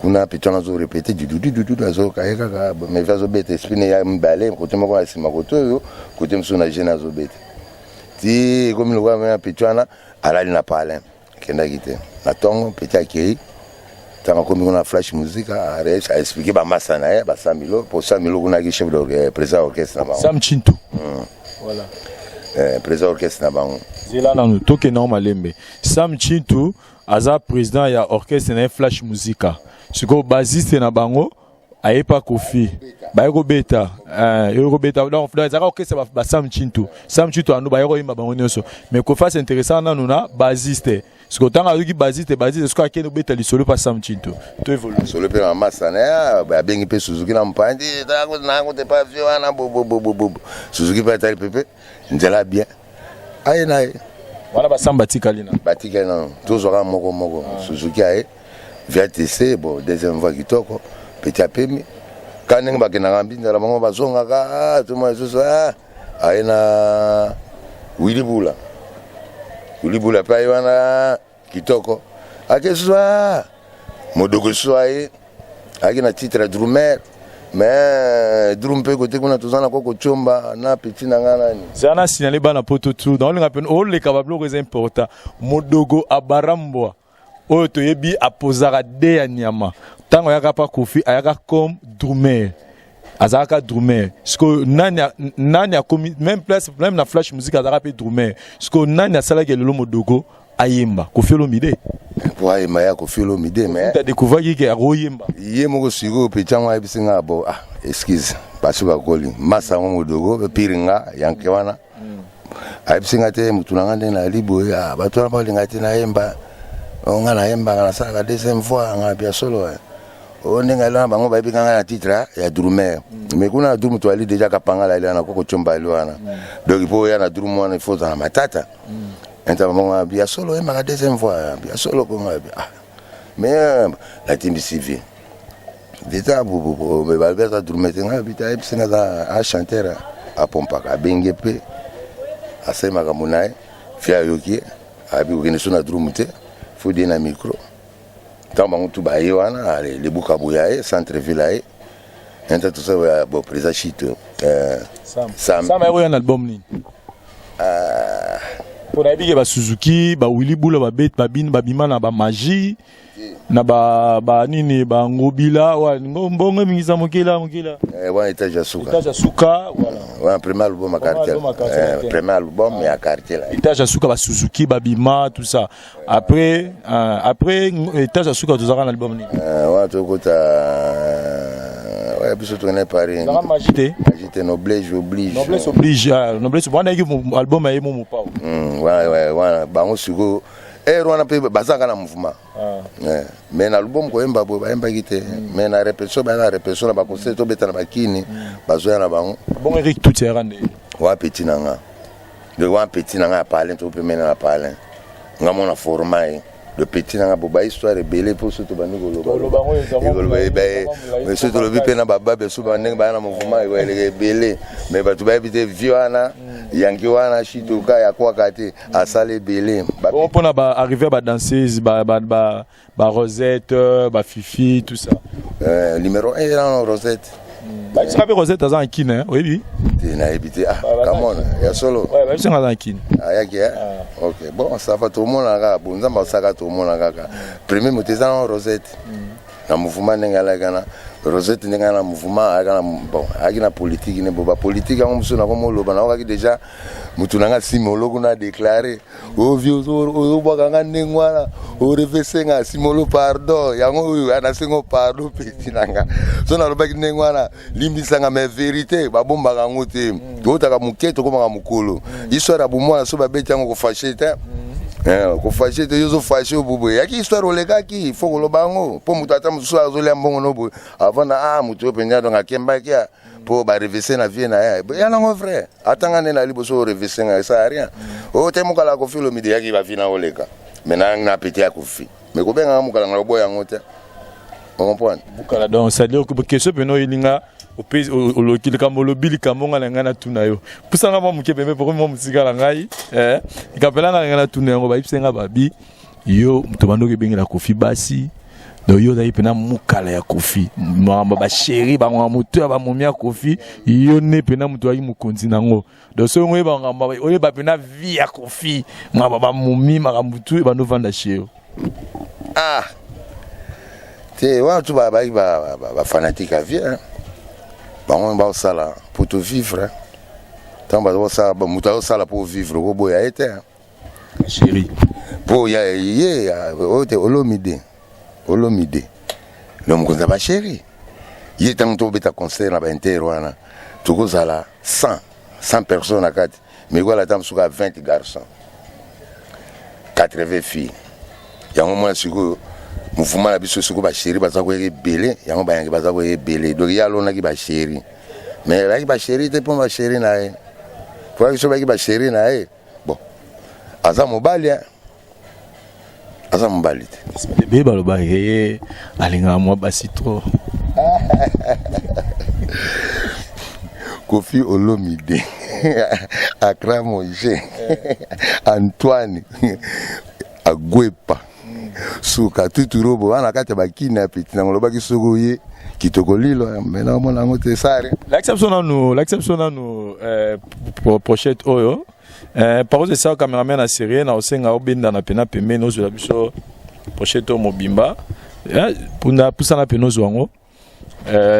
kuna pitona zo répéter du azo kaeka ka mais via zobeta spine ya mbale côté moko asima koto yo côté msuna jena zobeta ti comme le voit même pitona alali na palais kenda gite na tongo petit akei tanga comme on a flash musique a expliquer ba massa na ba samilo pour samilo kuna ki chef de président orchestre na ba Sam Chintu voilà président orchestre na bango zela na toke na malembe Sam Chintu aza président ya orchestre na flash musica siko bassiste na bango ayepa kofi bayeko beta donc za orchestre ba Sam Chintu ando bayeko imba bango nyonso mais ko face intéressant na nuna bassiste siko tanga yuki bassiste siko akeno beta lisolo pa Sam Chintu to évolue solo pe na massa na ba bengi pe Suzuki na mpandi na ko te pa vio na bo Suzuki pa tali pepe nzela bien aye na voilà ba Sam Batikalina toujours moko Suzuki aye via TC bon deuxième fois kitoko petit apemi kaneng ba kena ngambi ndala bango bazonga ka tuma susu aye na Willy Bula pa yana kitoko akeswa modogo soaye akina titre drummer mais drum pe côté kuna tozana koko chomba na petit na ngana ni zana signaler bana poto tout dans le rappel o le kabablo c'est important modogo abarambwa oyo toyebi apozaka de ya nyama tango yaka pa kofi ayaka comme drummer azaka drummer parce nani a commis même place même na flash musique azaka pe drummer parce que nani asala ke lelo modogo ayemba Koffi Olomide pour ayemba ya Koffi Olomide mais tu as découvert que aroyemba yemo siko pechango abisinga bo excuse basu bakoli masa modogo piringa yanke wana abisinga te mutunanga ndena libo ya batona balinga te na yemba on a yemba na sala deuxième fois ngabia solo onenga lana bango babika na titre ya drummer mais kuna drum to ali déjà kapanga la na koko chomba liwana donc il faut ya na drum wana il faut na matata enta bango bia solo yemba la deuxième fois bia solo ko ngabia mais la team civil déjà bo me balbeta drummer tenga bita epsinga a chanter a pompa ka bengepe asema kamunai fia yoki abi ukene sona drum te faut donner un micro. Tant que tu vas aller, les Boukabouyé, centre-ville, et tout ça, bon, président Chito. Sam, il y a un album. Pour la Suzuki, Willy Boula, Babin, Babima, na Magie, na nini, Ngobila, Ngobonga, Misa Mokela, Mokela. Ouais, étage à Souka. Étage à Souka, voilà. Ouais, premier album à quartier. Premier album, mais à quartier là. Étage à Souka, Suzuki, Babima, tout ça. Après, étage à Souka, tu as un album. Ouais, tu as ouais, puis surtout on est Paris. Magité. Magité, noblesse oblige. Noblesse oblige. Noblesse oblige. Mon album est mon pao. Ouais. Bah on sugo. On a payé bazanga na mouvement. Mais l'album ko emba bo emba gité. Mais na répétition na ba concert to beta na bakini. Bazoya na bango. Bon Eric tout est randé. Wa petit nanga. Le wa petit nanga parler to peut mener na parler. Ngamo na format. Le petit nanga boba histoire belé pour surtout bani goloba mais surtout le vipena baba be suba ndenge bana mouvement il belé mais batu ba bité viwana yangi wana shituka ya kwa kati asale belé bon pour na ba arriver ba danseuse ba Rosette ba Fifi tout ça numéro 1 là Rosette bah tu rappelles Rosette dans un kin hein oui na habité come on ya solo ouais c'est dans un kin yaki OK bon ça va tout le monde là bon nzamba saka tout le monde là premier motezana Rosette na mouvement ngala kana Rosette ngala mouvement kana bon akina politique ne boba politique ngom sona ko moloba na okaki déjà mutu nanga simolo kuna déclarer o vieux o baka ngwana o revesenga simolo pardon yango ana sengo pardon petit nanga sona lobaki ngwana limbisanga me vérité babomba kango te otaka muketo ko maka mukolo histoire ya bomwana so babeti yango ko fâcher te ko fâcher te yozo fâcher obubu yaki histoire olekaki faut ko lobango po mutu ata musu azolia mbongo nobo avant na mutu penya donc akemba kia pour reverser na vie na ya nango vrai atanga na liboso reverser nga ça rien o te mukala ko filo midi yaki ba vina oleka maintenant na petit ya kofi mais ko benga mukala ngalo boya ngote on comprend mukala donc ça dire que question peno ilinga au lokili kamolobili kamonga na ngana tuna yo pusanga mo mukebembe pour mo musikala ngai ikapela na ngana tuna ngo ba isenga babi yo mtobando ke benga kofi basi donc yo dai pena mukala ya kofi mamba ba chéri ba moto ba momia kofi yo ne pena muto ayi mukonzi nango donc so ngwe ba ngamba oye ba pena vie ya kofi mamba ba momi maka mutu ba no vanda cheo te wa tu ba fanatique à vie on va ça pour te vivre tant ba ça ba muto ça pour vivre ko boya été chéri pour ya Olomide le mkonza ba chéri il est tant to beta concert na ba intero wana tuko sala 100 personnes à 4 mais voilà tam suka 20 garçons 80 filles yango mwana siko mouvement la biso siko ba chéri ba za ko belé yango ba yangi ba za ko belé donc ya lona ki ba chéri mais ba ki ba chéri te pour ba chéri na e pour que so ba ki ba chéri na e bon aza mobali bébé baloba alinga moi basi trop Kofi Olomide Akra Moje Antoine Agwepa Suka tuturobo wana kati bakina petit na loba kisoko ye kitoko lilo mena mona ngote sare l'acception na nous pochette oyo par exemple ça cameraman na série na osenga obenda na pena pembe no la biso pochette mobimba punda pusana peno zwango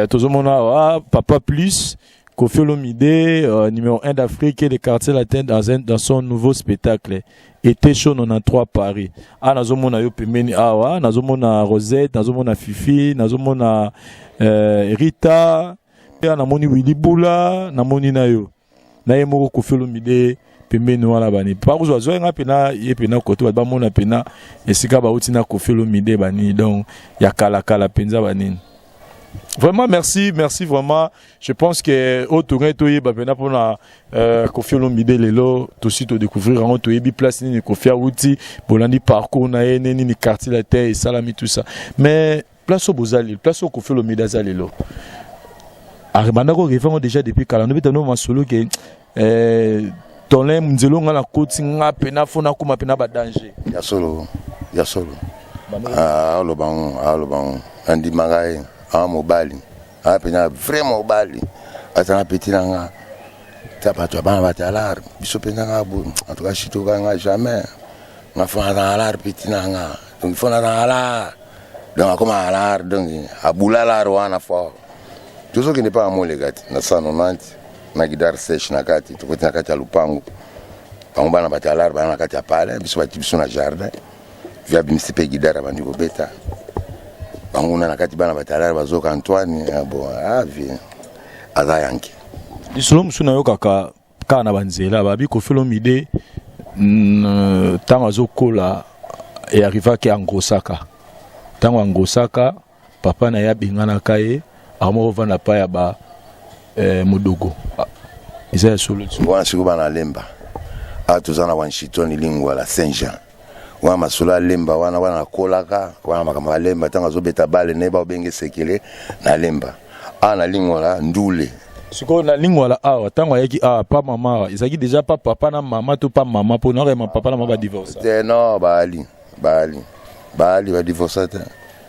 tozomona papa plus Kofi Olomide numéro 1 d'Afrique et des quartiers latins dans son nouveau spectacle Été chaud 93 Paris nazomona yo pemeni awa nazomona Rosette nazomona Fifi nazomona Rita namoni Willy Boula namoni na yo na yemoko Kofi Olomide pemeni wala bani par ozo nga pena ye pena koto ba mona pena esika ba utina Kofi Olomide bani donc ya kala penza bani. Vraiment merci vraiment. Je pense que au tourner toye ba pena pour na Kofi Olomide lelo to sito découvrir en toye bi place ni Kofi Awuti bolandi parcours na ene ni quartier la terre et salami tout ça. Mais place au Bozali, place au Kofi Olomide azalelo. Aribana ko revend déjà depuis kala no betano masolo ke tonle mzelo nga la côte nga pena fona kuma pena ba danger. ya solo alobango andi magai mobali apena vraiment mobali atana petit nanga tapato bana batalar biso penanga bu en tout cas chito kanga jamais na fana alar petit nanga donc fana alar donc comme alar donc abula la wana fort tout ce qui n'est pas à moi les gars na 190 na guidar sèche na kati to koti na kati ya lupango bango bana batalar bana na kati ya pale biso bati biso na jardin via bimisipe guidar abandi kobeta bango na kati bana batalar bazoka Antoine bon avi aza yanki lisolo musuna yo kaka kana banzela babi ko Olomide tango azokola e arriva ke Angosaka tango Angosaka papa na ya bingana kaye amo vana pa ya ba mudogo isa solo wana siku bana lemba atuzana wanshitoni lingwa la Saint-Jean wana masula lemba wana kolaka wana makama lemba tango azobeta bale neba obenge sekele na lemba ana lingwa la ndule siko na lingwa la awa tango yaki pa mama izaki déjà pas papa na mama to pas mama pour non ma papa na mama divorce non bali ba divorce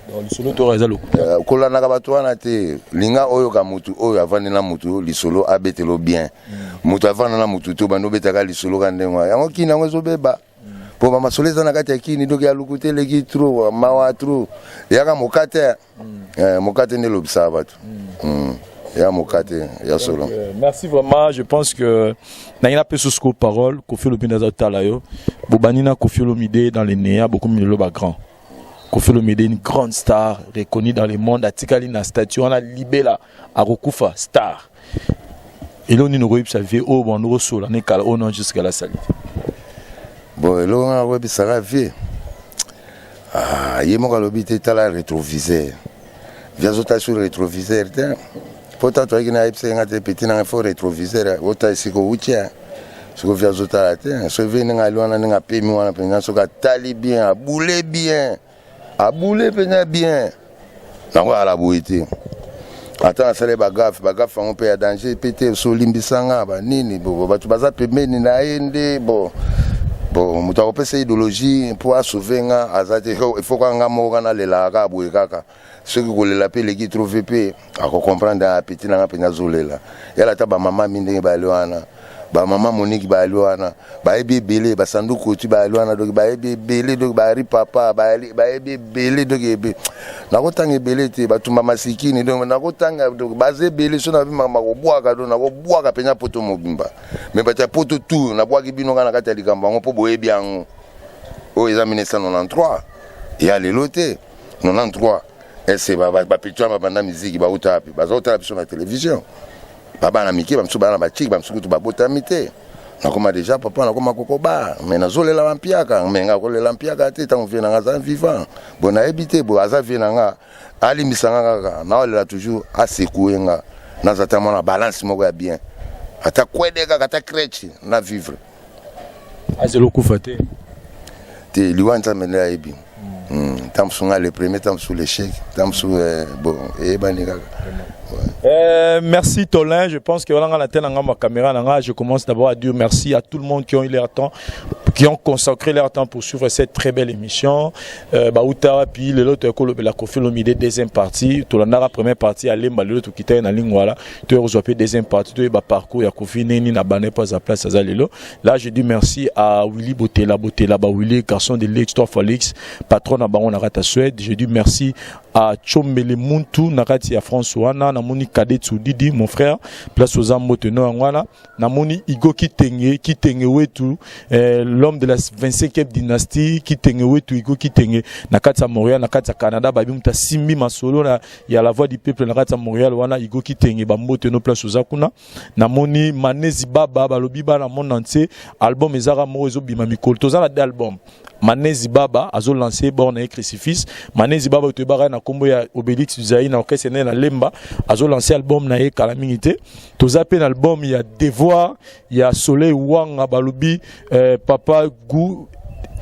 donc lisolo to reza lo kolana ka bato wana te linga oyo ka mutu oyo avandi na mutu lisolo abetelo bien mutu avanda na mutu to bando betaka lisolo ka ndengwa yango kina ngwezo beba po mama soleza na kati ya kini donc ya lukutele ki trop mawa trop yaka mokate mokate ne lobisa bato ya mokate ya solo. Merci vraiment, je pense que naina pe sous parole Koffi Olomide za talayo bobanina Koffi Olomide dans les néa beaucoup mieux le grand Koffi Olomide une grande star reconnue dans le monde atikali na statue on a libela arokufa star et là on nous reçoit sa vie au bon nous sol on kala on jusqu'à la salle bon là on a reçu sa vie yemo ka lobite tala rétroviseur via zota sur rétroviseur pourtant toi qui n'as pas été petit dans un fort rétroviseur ota siko ucha siko via zota te so vient ngalwana nga pemi wana penga so ka tali bien aboulé bien bien na kwa la boité attends ça les bagaf on peut y danger péter so limbisanga ba nini bo batu baza pemeni na ende bon mutu akopesa idéologie pour sauver nga azate il faut nga moka na lela ka boye kaka soki kolela pe leki trouver pe akokomprendre apeti nanga mpenza azolela yala ata bamama mindenge bayali wana bamama moniki bayali wana bayebi ebele basanduku oti bayali wana donc bayebi ebele donc bayali papa bayebi ebele donc ebe nakotanga ebele te batumba masikini donc nakotanga donc baza ebele so nabimaka kobwaka donc nakobwaka mpenza poto mobimba me batia poto tu nabwaki bino nga na kati ya likambo yango mpo boyebi yango oyo eza 1993 ya lelo te 93 ese bapicture babanda miziki bauta api bazotala biso na télévision babana mike bamisusu bana bachiki bamisusu kutu babotami te nakoma déjà papa nakoma kokoba me nazolela bampiaka me nga kolela mpiaka te ntango vie nanga aza vivant bo nayebi te bo aza vie nanga alimbisanga kaka naolela toujours asekue nga naza ta mwana balance moko ya bien ata kwede kaka ata creche na vivre azelokufa te liwa nzambe nde ayebi tamsunga le premier tamsu l'échec tamsu bon et banikaka. Merci Tolin, je pense que voilà ma caméra, je commence d'abord à dire merci à tout le monde qui ont eu leur temps, qui ont consacré leur temps pour suivre cette très belle émission. Baouta puis l'autre la Koffi Olomide deuxième partie, Tolandara première partie, aller l'autre qui était en ligne voilà, tu as reçu deuxième partie, tu as parcours ya Koffi Neni na bané pas à place à Lelo. Là je dis merci à Willy Botela Willy garçon de l'X 3 Felix, patron à Baron Narata Suède. Je dis merci à Chomele Muntu Narati à François Namoni Kadet Didi mon frère place aux Amoteno Angwana Namoni Igo Kitenge Wetu l'homme de la 25e dynastie Kitenge Wetu Igo Kitenge Nakata Montréal Nakata Canada Babi Muta Simbi Masolo il y a la voix du peuple Nakata Montréal wana Igo Kitenge Bamoteno place aux Akuna Namoni Manezi Baba Balobiba na monde entier album Ezara Morezo Bimami Koltoza la album Manezi Baba azo lancé borne et crucifix Manezi Baba Tebara na kombo ya Obélix Zaï na orchestre na Lemba azo lancé album na e calamité toza pe album il y a Devoir il y a Soleil Wanga Balobi papa goût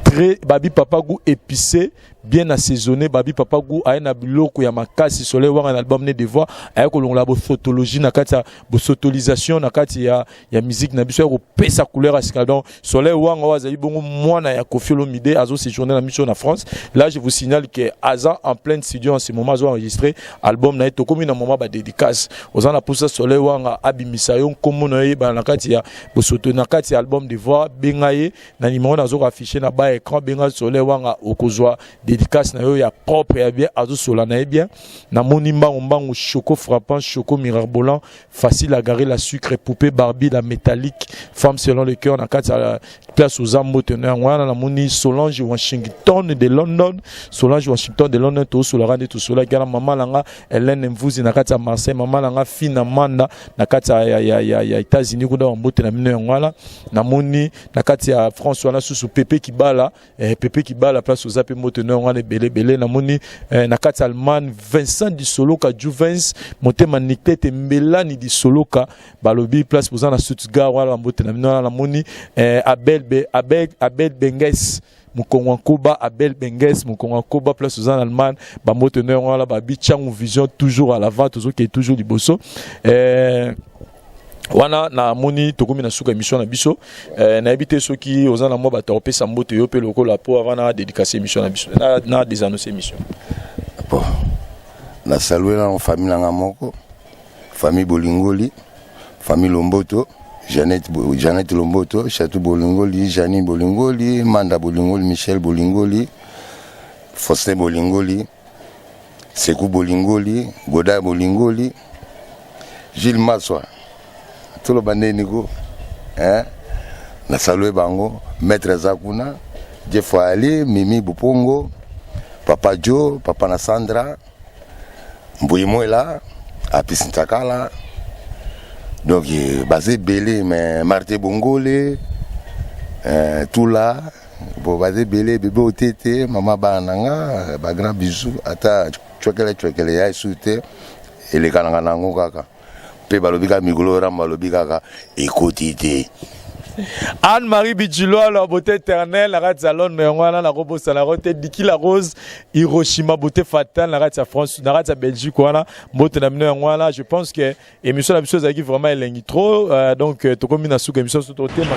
très babi papa goût épicé bien assaisonné babi papa gu aena biloko ya makasi soleil wanga na album ne devoir aya ko longola bo photologie na kati ya bo sotolisation na kati ya musique na biso ya ko pesa couleur asika donc soleil wanga wazali bongo mwana ya Koffi Olomide azo séjourner na mission na France. Là je vous signale que Aza en plein studio en ce moment azo enregistré album na to comme na moment ba dédicace aux ana pour ça soleil wanga abimisa yo komo na ye ba na kati ya bo soto na kati ya album devoir bengaye na numéro na zo afficher na ba écran benga soleil wanga okozwa dédicace na yo ya propre ya bien azo sola na bien na moni mbango choco frappant choco mirabolant facile à garer la sucre poupée Barbie la métallique femme selon le cœur na kati ya place aux âmes teneur wana na moni Solange Washington de London to sola de to sola gala maman langa Hélène Mvuzi na kati ya Marseille maman langa Fina Manda na kati ya États-Unis kuda mbote na mino ngwala na moni na kati ya France wana susu Pepe Kibala place aux apes moteneur wana belé na moni na kati ya Allemagne Vincent di Soloka Juvens motema Niktete Melani di Soloka balobi place pour na Stuttgart wala mbote na mino na moni Abel Benges Mukonwankoba Abel Benges Mukonwankoba place aux en Allemagne ba moteneur wala ba Bichangu Vision toujours à l'avant toujours qui est toujours liboso wana na moni tokomi na suka émission na biso na habité ceux qui aux en moi ba topé sambote yo pe lokola po avant na dédicacer émission na biso na désannoncer émission bon na saluer na famille na ngamoko famille Bolingoli famille Lomboto Jeannette Lomboto, Chateau Bolingoli, Janine Bolingoli, Manda Bolingoli, Michel Bolingoli, Faustin Bolingoli, Sekou Bolingoli, Goda Bolingoli, Gilles Massoa, tout le bandé Nico, na salué bango, Maître Zakuna, Jeff Ali, Mimi Bupongo, Papa Joe, Papa Nassandra, Mbouimoela, Apisintakala. Donc, basé Belé, mais Marté Bongolé, tout là, basé Belé, bébé au tété, maman Bananga, grand bisou, ata, chouakele, ya soute, et les kananganango kaka. Pe balobika migolo rambalobi kaka, écoutez. Anne-Marie Bidjulo, la beauté éternelle, la rate salon, la robe salarote, Diki la rose, Hiroshima, beauté fatale, la rate à France, la rate à Belgique, beauté d'amener je pense que l'émission la chose qui vraiment elle est trop, donc, tout comme une soupe émission sur ton thème.